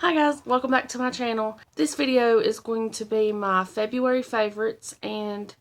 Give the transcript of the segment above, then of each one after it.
Hi guys, welcome back to my channel. This video is going to be my February favorites, and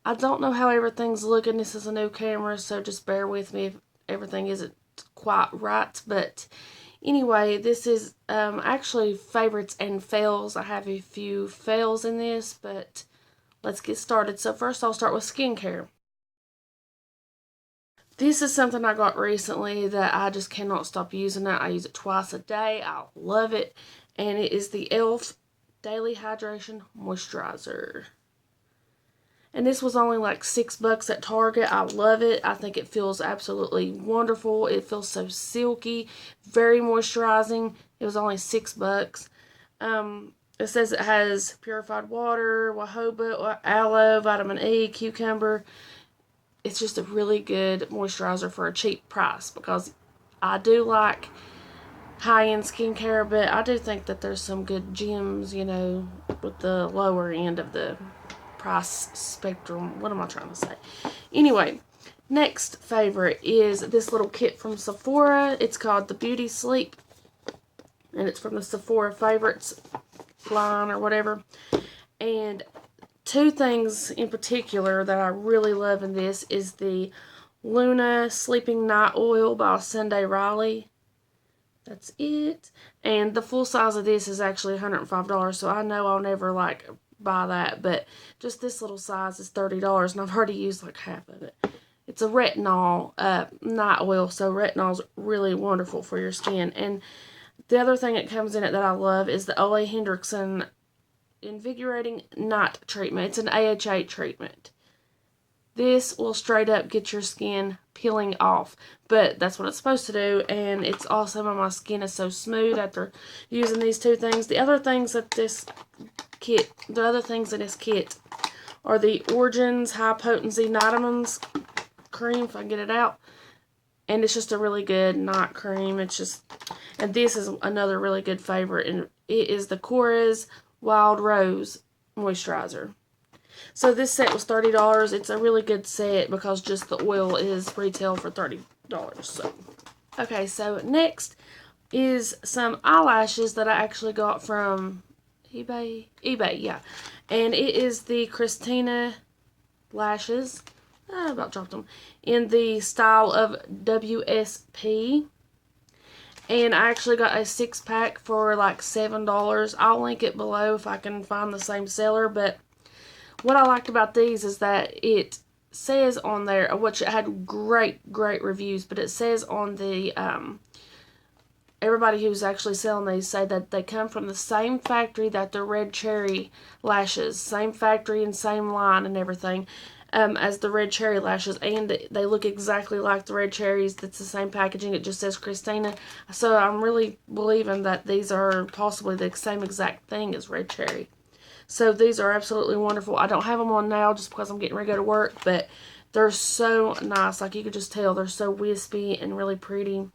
I don't know how everything's looking. This is a new camera, so just bear with me if everything isn't quite right. But anyway, this is actually favorites and fails. I have a few fails in this, but let's get started. So first I'll start with skincare. This is something I got recently that I just cannot stop using it. I use it twice a day. I love it. And it is the e.l.f. Daily Hydration Moisturizer. And this was only like $6 at Target. I love it. I think it feels absolutely wonderful. It feels so silky, very moisturizing. It was only $6. It says it has purified water, jojoba, aloe, vitamin E, cucumber. It's just a really good moisturizer for a cheap price, because I do like high-end skincare, but I do think that there's some good gems, you know, with the lower end of the price spectrum. What am I trying to say? Anyway, next favorite is this little kit from Sephora. It's called the Beauty Sleep, and it's from the Sephora Favorites line or whatever. And two things in particular that I really love in this is the Luna Sleeping Night Oil by Sunday Riley. That's it. And the full size of this is actually $105, so I know I'll never like buy that, but just this little size is $30, and I've already used like half of it. It's a retinol night oil, so retinol's really wonderful for your skin. And the other thing that comes in it that I love is the Ole Hendrickson Invigorating Night Treatment. It's an AHA treatment. This will straight up get your skin peeling off, but that's what it's supposed to do, and it's awesome, and my skin is so smooth after using these two things. The other things in this kit are the Origins High Potency Nightamines cream, if I can get it out, and it's just a really good night cream. It's just, and this is another really good favorite, and it is the Korres Wild Rose Moisturizer. So this set was $30. It's a really good set because just the oil is retail for $30. So, okay, so next is some eyelashes that I actually got from eBay, yeah. And it is the Christina lashes. I about dropped them. In the style of WSP. And I actually got a 6-pack for like $7. I'll link it below if I can find the same seller. But what I liked about these is that it says on there, which it had great reviews, but it says on the, everybody who's actually selling these say that they come from the same factory that the Red Cherry lashes, same factory and same line and everything. As the Red Cherry lashes, and they look exactly like the Red Cherries. That's the same packaging. It just says Christina. So I'm really believing that these are possibly the same exact thing as Red Cherry. So these are absolutely wonderful. I don't have them on now just because I'm getting ready to go to work, but they're so nice. Like, you could just tell they're so wispy and really pretty.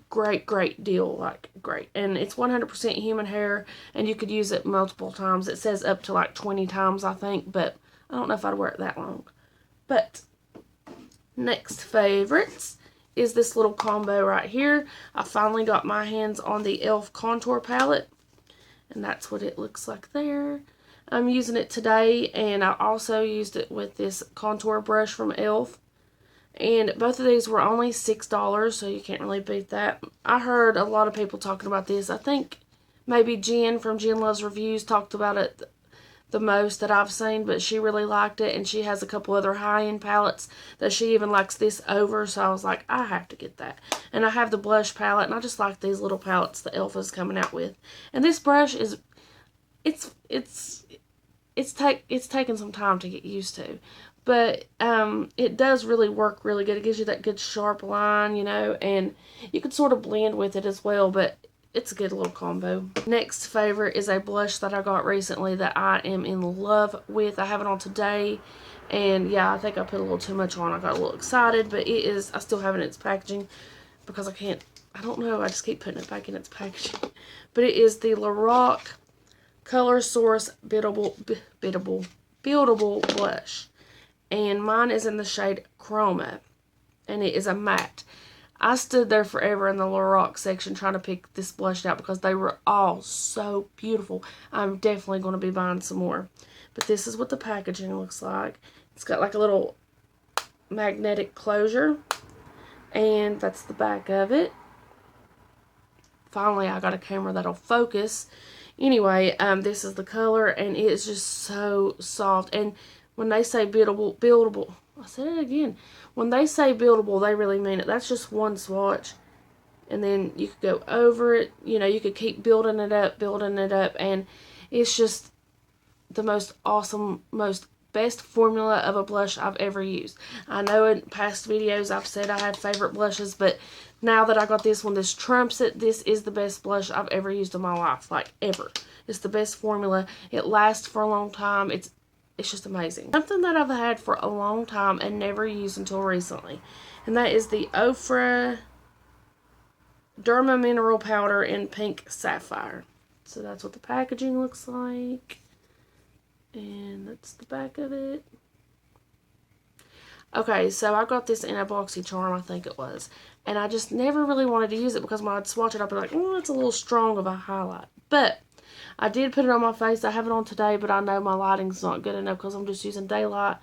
Great deal. Like, great. And it's 100% human hair, and you could use it multiple times. It says up to like 20 times, I think, but I don't know if I'd wear it that long. But next favorites is this little combo right here. I finally got my hands on the e.l.f. contour palette, and that's what it looks like there. I'm using it today, and I also used it with this contour brush from e.l.f. And both of these were only $6, so you can't really beat that. I heard a lot of people talking about this. I think maybe Jen from Jen Loves Reviews talked about it the most that I've seen, but she really liked it, and she has a couple other high-end palettes that she even likes this over, so I was like, I have to get that. And I have the blush palette, and I just like these little palettes the e.l.f. is coming out with. And this brush is, it's taken some time to get used to, but it does really work really good. It gives you that good sharp line, you know, and you can sort of blend with it as well, but it's a good little combo. Next favorite is a blush that I got recently that I am in love with. I have it on today, and yeah, I think I put a little too much on. I got a little excited, but it is, I still have it in its packaging because I don't know, I just keep putting it back in its packaging. But it is the Lorac Color Source Buildable Blush, and mine is in the shade Chroma, and it is a matte. I stood there forever in the Lorac section trying to pick this blush out because they were all so beautiful. I'm definitely going to be buying some more. But this is what the packaging looks like. It's got like a little magnetic closure. And that's the back of it. Finally, I got a camera that'll focus. Anyway, this is the color, and it is just so soft. And when they say buildable, I said it again. When they say buildable, they really mean it. That's just one swatch. And then you could go over it. You know, you could keep building it up. And it's just the most awesome, most best formula of a blush I've ever used. I know in past videos I've said I had favorite blushes, but now that I got this one, this trumps it. This is the best blush I've ever used in my life, like ever. It's the best formula. It lasts for a long time. It's just amazing. Something that I've had for a long time and never used until recently, and that is the Ofra Derma Mineral Powder in Pink Sapphire. So that's what the packaging looks like. And that's the back of it. Okay, so I got this in a BoxyCharm, I think it was. And I just never really wanted to use it because when I'd swatch it, I'd be like, oh, it's a little strong of a highlight. But I did put it on my face. I have it on today, but I know my lighting's not good enough because I'm just using daylight.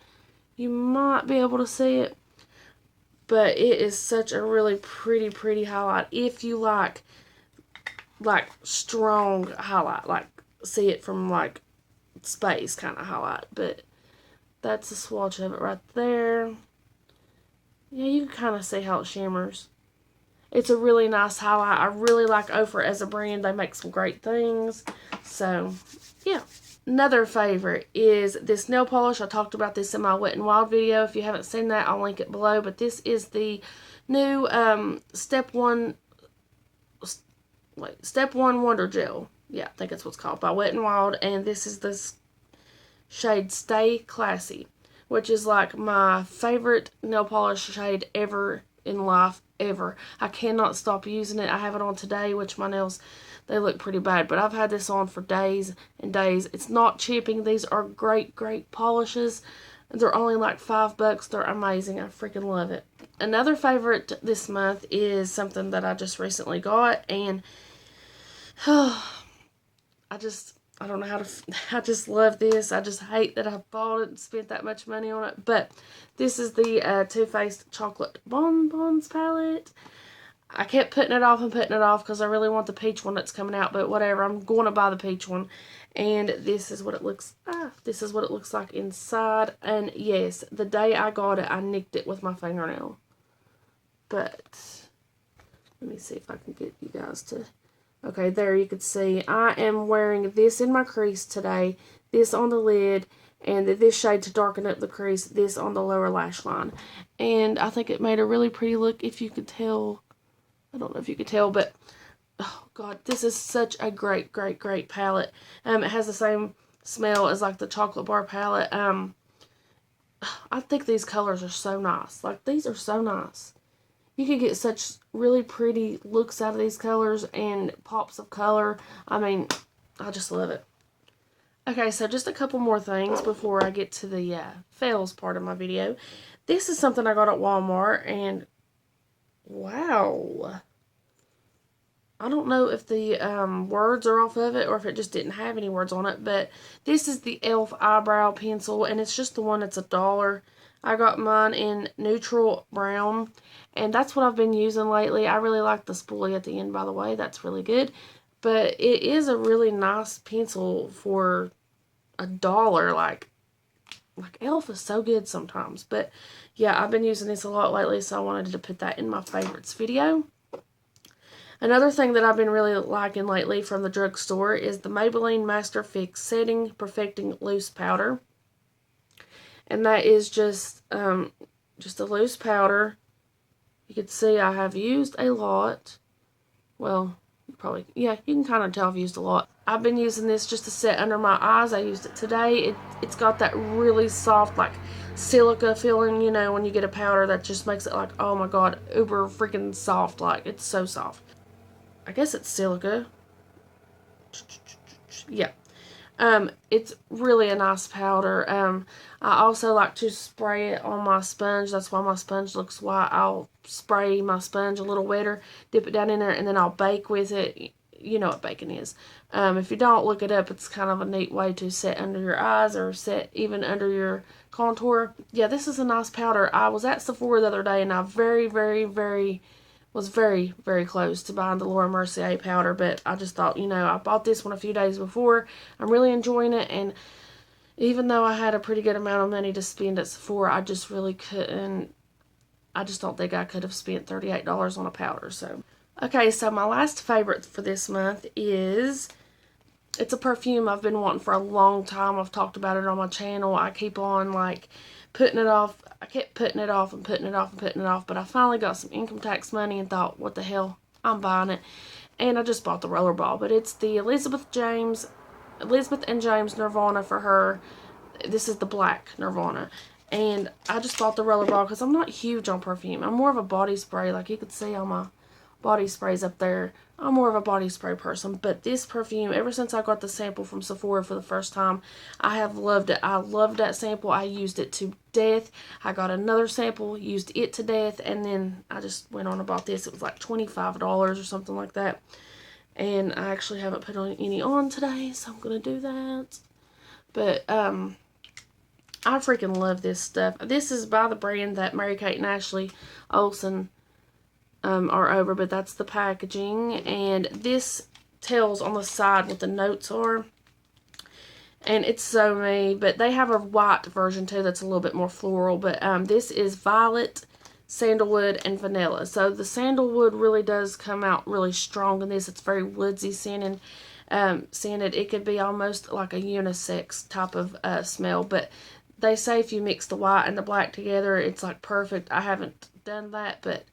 You might be able to see it. But it is such a really pretty highlight. If you like strong highlight, like see it from like space kind of highlight. But that's a swatch of it right there. Yeah, you can kind of see how it shimmers. It's a really nice highlight. I really like Ofra as a brand. They make some great things. So, yeah. Another favorite is this nail polish. I talked about this in my Wet n Wild video. If you haven't seen that, I'll link it below. But this is the new Step 1 Wonder Gel. Yeah, I think that's what's called, by Wet n Wild. And this is this shade Stay Classy, which is like my favorite nail polish shade ever in life, ever. I cannot stop using it. I have it on today, which my nails, they look pretty bad, but I've had this on for days and days. It's not chipping. These are great polishes. They're only like $5. They're amazing. I freaking love it. Another favorite this month is something that I just recently got, and I don't know how to, I just love this. I just hate that I bought it and spent that much money on it. But this is the Too Faced Chocolate Bonbons palette. I kept putting it off because I really want the peach one that's coming out. But whatever, I'm going to buy the peach one. And this is what it looks, this is what it looks like inside. And yes, the day I got it, I nicked it with my fingernail. But let me see if I can get you guys to... Okay, there you can see I am wearing this in my crease today, this on the lid, and this shade to darken up the crease, this on the lower lash line. And I think it made a really pretty look, if you could tell. I don't know if you could tell, but oh god, this is such a great palette. It has the same smell as like the chocolate bar palette. I think these colors are so nice. Like, these are so nice. You can get such really pretty looks out of these colors and pops of color. I mean, I just love it. Okay, so just a couple more things before I get to the fails part of my video. This is something I got at Walmart, and wow. I don't know if the words are off of it or if it just didn't have any words on it, but this is the e.l.f. Eyebrow Pencil, and it's just the one that's $1. I got mine in neutral brown, and that's what I've been using lately. I really like the spoolie at the end, by the way. That's really good. But it is a really nice pencil for $1. Like e.l.f. is so good sometimes. But yeah, I've been using this a lot lately, so I wanted to put that in my favorites video. Another thing that I've been really liking lately from the drugstore is the Maybelline Master Fix Setting Perfecting Loose Powder. And that is just a loose powder. You can see I have used a lot. Well, probably, yeah, you can kind of tell I've used a lot. I've been using this just to set under my eyes. I used it today. It's got that really soft, like, silica feeling, you know, when you get a powder that just makes it like, oh my god, uber freaking soft. Like, it's so soft. I guess it's silica. Yeah. It's really a nice powder. I also like to spray it on my sponge. That's why my sponge looks white. I'll spray my sponge a little wetter, dip it down in there, and then I'll bake with it. You know what baking is. If you don't, look it up. It's kind of a neat way to set under your eyes or set even under your contour. Yeah, this is a nice powder. I was at Sephora the other day, and I was very, very close to buying the Laura Mercier powder, but I just thought, I bought this one a few days before. I'm really enjoying it, and even though I had a pretty good amount of money to spend at Sephora, I just really couldn't. I just don't think I could have spent $38 on a powder. So, okay, so my last favorite for this month is, it's a perfume I've been wanting for a long time. I've talked about it on my channel. I keep on, like, putting it off. I kept putting it off and putting it off and putting it off, but I finally got some income tax money and thought, what the hell, I'm buying it. And I just bought the rollerball, but it's the Elizabeth and James Nirvana for her. This is the black Nirvana. And I just bought the rollerball because I'm not huge on perfume. I'm more of a body spray. Like you could see on my body sprays up there, I'm more of a body spray person. But this perfume, ever since I got the sample from Sephora for the first time, I have loved it. I loved that sample. I used it to death. I got another sample, used it to death, and then I just went on and bought this. It was like $25 or something like that. And I actually haven't put any on today, so I'm going to do that. But, I freaking love this stuff. This is by the brand that Mary-Kate and Ashley Olsen are over, but that's the packaging. And this tells on the side what the notes are. And it's so me, but they have a white version too that's a little bit more floral. But this is violet, sandalwood, and vanilla. So the sandalwood really does come out really strong in this. It's very woodsy scented. It could be almost like a unisex type of smell, but they say if you mix the white and the black together, it's like perfect. I haven't done that, but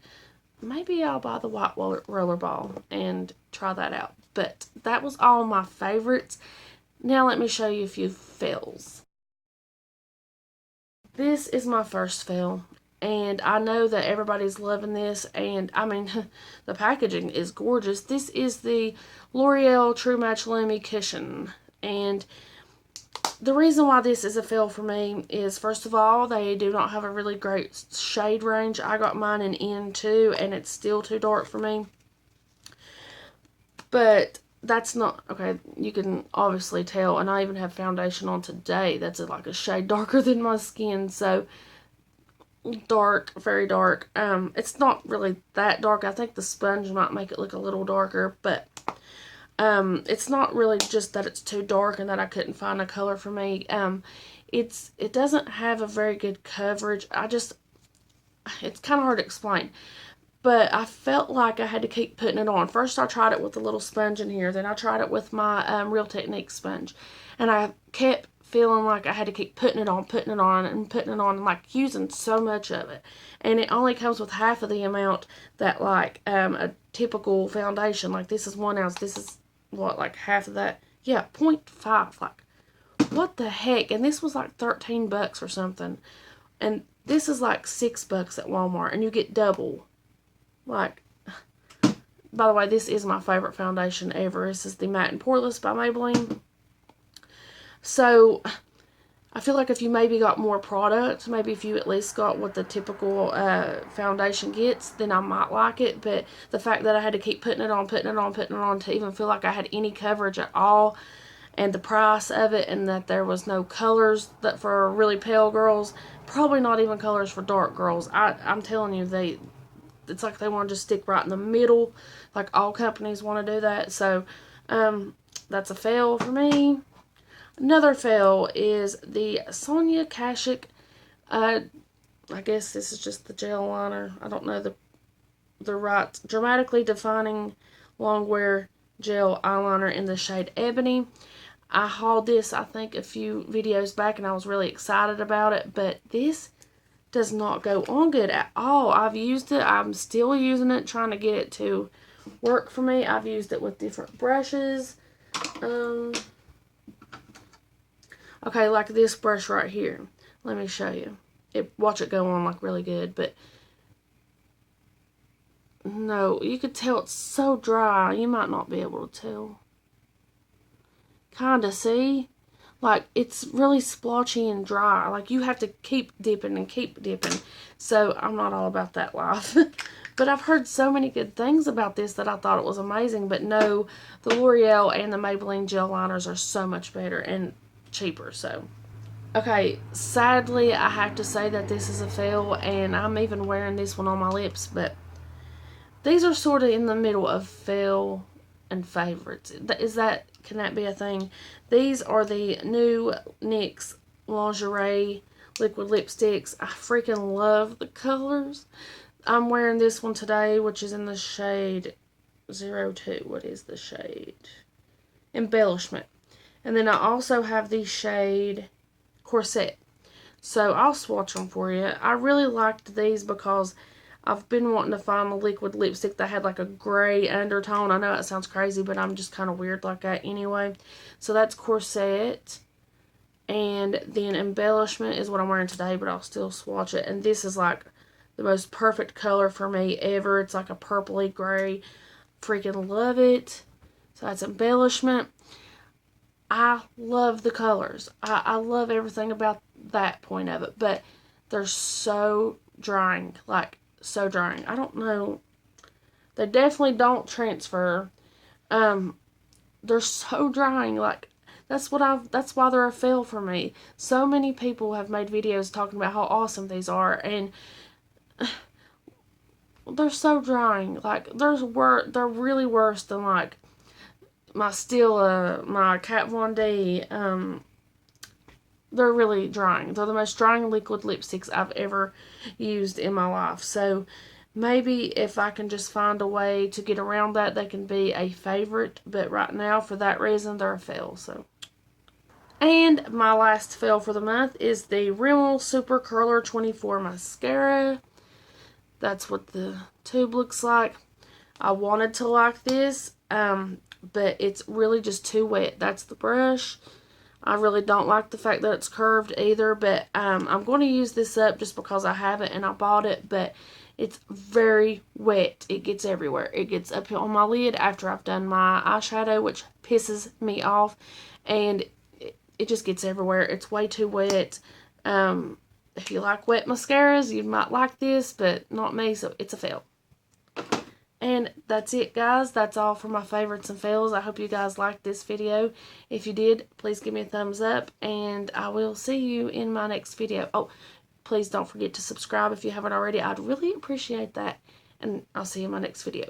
maybe I'll buy the white rollerball and try that out. But that was all my favorites. Now let me show you a few fails. This is my first fail. And I know that everybody's loving this. And, I mean, the packaging is gorgeous. This is the L'Oreal True Match Lumi Cushion. And the reason why this is a fail for me is, first of all, they do not have a really great shade range. I got mine in N2, and it's still too dark for me. But that's not, okay, you can obviously tell, and I even have foundation on today that's like a shade darker than my skin, so dark, very dark. It's not really that dark. I think the sponge might make it look a little darker, but it's not really just that it's too dark and that I couldn't find a color for me. It doesn't have a very good coverage. It's kind of hard to explain. But I felt like I had to keep putting it on. First I tried it with a little sponge in here. Then I tried it with my Real Technique sponge. And I kept feeling like I had to keep putting it on, and like using so much of it. And it only comes with half of the amount that like a typical foundation. Like this is 1 ounce. This is what, like half of that? Yeah, 0.5. Like, what the heck? And this was like $13 or something. And this is like $6 at Walmart. And you get double. Like, by the way, this is my favorite foundation ever. This is the Matte and Poreless by Maybelline. So, I feel like if you maybe got more product, maybe if you at least got what the typical foundation gets, then I might like it. But the fact that I had to keep putting it on to even feel like I had any coverage at all, and the price of it, and that there was no colors that for really pale girls, probably not even colors for dark girls. I'm telling you, it's like they want to just stick right in the middle, like all companies want to do that. So that's a fail for me. Another fail is the Sonia Kashuk, I guess this is just the gel liner. I don't know the right, Dramatically Defining Longwear Gel Eyeliner in the shade Ebony. I hauled this, I think, a few videos back, and I was really excited about it, but this does not go on good at all. I've used it. I'm still using it, trying to get it to work for me. I've used it with different brushes. Okay, like this brush right here. Let me show you. Watch it go on like really good, but no, you could tell it's so dry. You might not be able to tell. Kinda, see? Like, it's really splotchy and dry. Like, you have to keep dipping and keep dipping. So, I'm not all about that life. But I've heard so many good things about this that I thought it was amazing. But no, the L'Oreal and the Maybelline gel liners are so much better and cheaper. So, okay, sadly, I have to say that this is a fail. And I'm even wearing this one on my lips. But these are sort of in the middle of fail and favorites. Can that be a thing? These are the new NYX Lingerie liquid lipsticks. I freaking love the colors. I'm wearing this one today, which is in the shade 02. What is the shade? Embellishment. And then I also have the shade Corset. So I'll swatch them for you. I really liked these because I've been wanting to find a liquid lipstick that had like a gray undertone. I know it sounds crazy, but I'm just kind of weird like that anyway. So that's Corset. And then Embellishment is what I'm wearing today, but I'll still swatch it. And this is like the most perfect color for me ever. It's like a purpley gray. Freaking love it. So that's Embellishment. I love the colors. I love everything about that point of it. But they're so drying. Like, so drying. I don't know. They definitely don't transfer. They're so drying. Like, that's why they're a fail for me. So many people have made videos talking about how awesome these are, and they're so drying. Like, they're really worse than like my Stila, my Kat Von D. They're really drying. They're the most drying liquid lipsticks I've ever used in my life. So maybe if I can just find a way to get around that, they can be a favorite. But right now, for that reason, they're a fail. So. And my last fail for the month is the Rimmel Super Curler 24 Mascara. That's what the tube looks like. I wanted to like this, but it's really just too wet. That's the brush. I really don't like the fact that it's curved either, but I'm going to use this up just because I have it and I bought it, but it's very wet. It gets everywhere. It gets up on my lid after I've done my eyeshadow, which pisses me off, and it just gets everywhere. It's way too wet. If you like wet mascaras, you might like this, but not me, so it's a fail. And that's it, guys. That's all for my favorites and fails. I hope you guys liked this video. If you did, please give me a thumbs up, and I will see you in my next video. Oh, please don't forget to subscribe if you haven't already. I'd really appreciate that, and I'll see you in my next video.